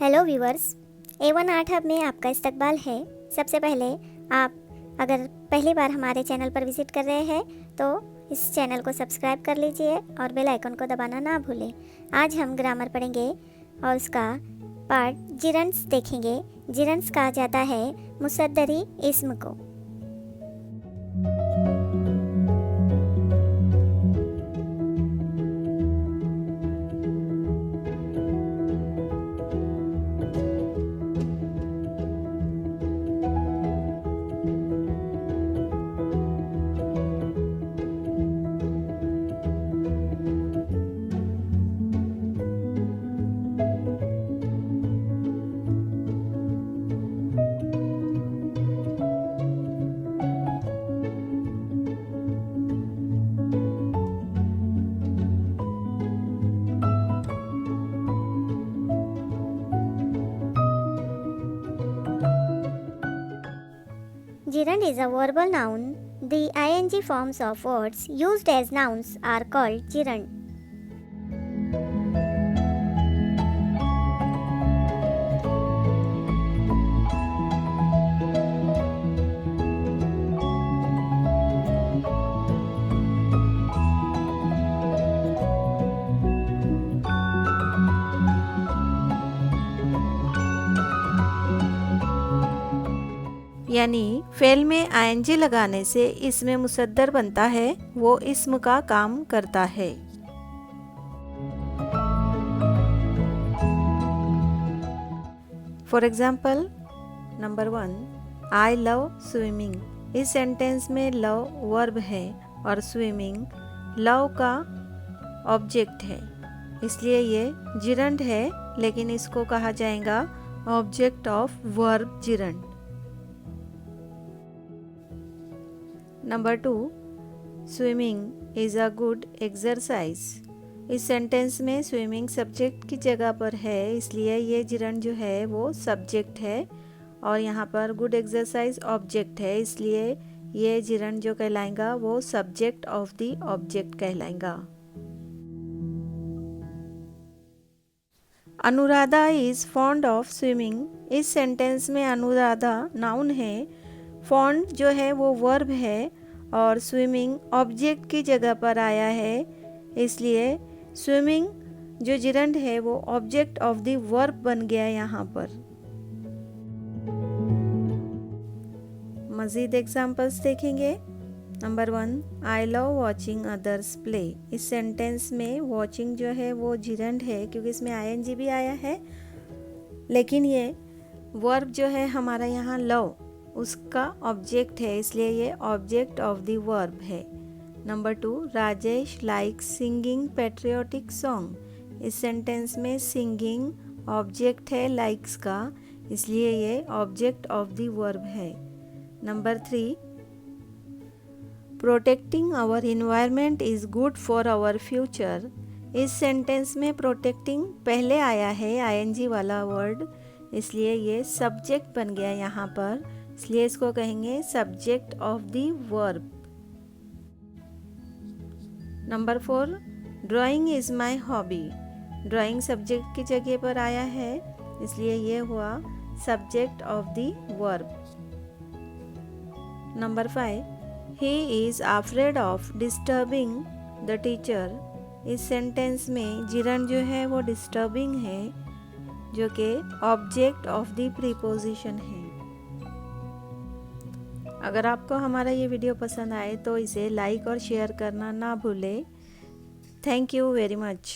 Hello viewers, A1 art hub में आपका इस्तकबाल है। सबसे पहले आप अगर पहली बार हमारे चैनल पर विज़िट कर रहे हैं तो इस चैनल को सब्सक्राइब कर लीजिए और बेल आइकन को दबाना ना भूलें। आज हम ग्रामर पढ़ेंगे और उसका पार्ट जिरंड्स देखेंगे। जिरंड्स कहा जाता है मुसद्दरी इस्म को। Gerund is a verbal noun. The ing forms of words used as nouns are called gerund. यानी फेल में आईएनजी लगाने से इसमें मुसद्दर बनता है, वो इस्म का काम करता है। For example, number 1, I love swimming. इस सेंटेंस में लव वर्ब है और स्विमिंग लव का ऑब्जेक्ट है, इसलिए ये जिरंड है, लेकिन इसको कहा जाएगा object of verb gerund. Number 2, swimming is a good exercise. इस सेंटेंस में स्विमिंग सब्जेक्ट की जगह पर है, इसलिए ये जिरंड जो है वो सब्जेक्ट है और यहाँ पर गुड एक्सरसाइज ऑब्जेक्ट है, इसलिए ये जिरंड जो कहलाएगा वो सब्जेक्ट ऑफ द ऑब्जेक्ट कहलाएगा। Anuradha is fond of swimming. इस सेंटेंस में अनुराधा नाउन है, फॉन्ड जो है वो वर्ब है और स्विमिंग ऑब्जेक्ट की जगह पर आया है, इसलिए स्विमिंग जो जिरंड है वो ऑब्जेक्ट ऑफ द वर्ब बन गया यहाँ पर। मज़ीद एग्जांपल्स देखेंगे। Number 1, I love watching others play. इस सेंटेंस में वॉचिंग जो है वो जिरंड है क्योंकि इसमें आईएनजी भी आया है, लेकिन ये वर्ब जो है हमारा यहाँ लव उसका ऑब्जेक्ट है, इसलिए ये ऑब्जेक्ट ऑफ द वर्ब है। Number 2, Rajesh likes singing patriotic song. इस सेंटेंस में सिंगिंग ऑब्जेक्ट है लाइक्स का, इसलिए ये ऑब्जेक्ट ऑफ द वर्ब है। Number 3, protecting our environment is good for our future. इस सेंटेंस में प्रोटेक्टिंग पहले आया है आईएनजी वाला वर्ड, इसलिए ये सब्जेक्ट बन गया यहाँ पर, इसलिए इसको कहेंगे subject of the verb. Number 4, drawing is my hobby. Drawing subject की जगह पर आया है, इसलिए ये हुआ subject of the verb. Number 5, he is afraid of disturbing the teacher. इस सेंटेंस में जिरंड जो है वो डिस्टर्बिंग है, जो कि ऑब्जेक्ट ऑफ द प्रीपोजिशन है। अगर आपको हमारा ये वीडियो पसंद आए तो इसे लाइक और शेयर करना ना भूलें। Thank you very much.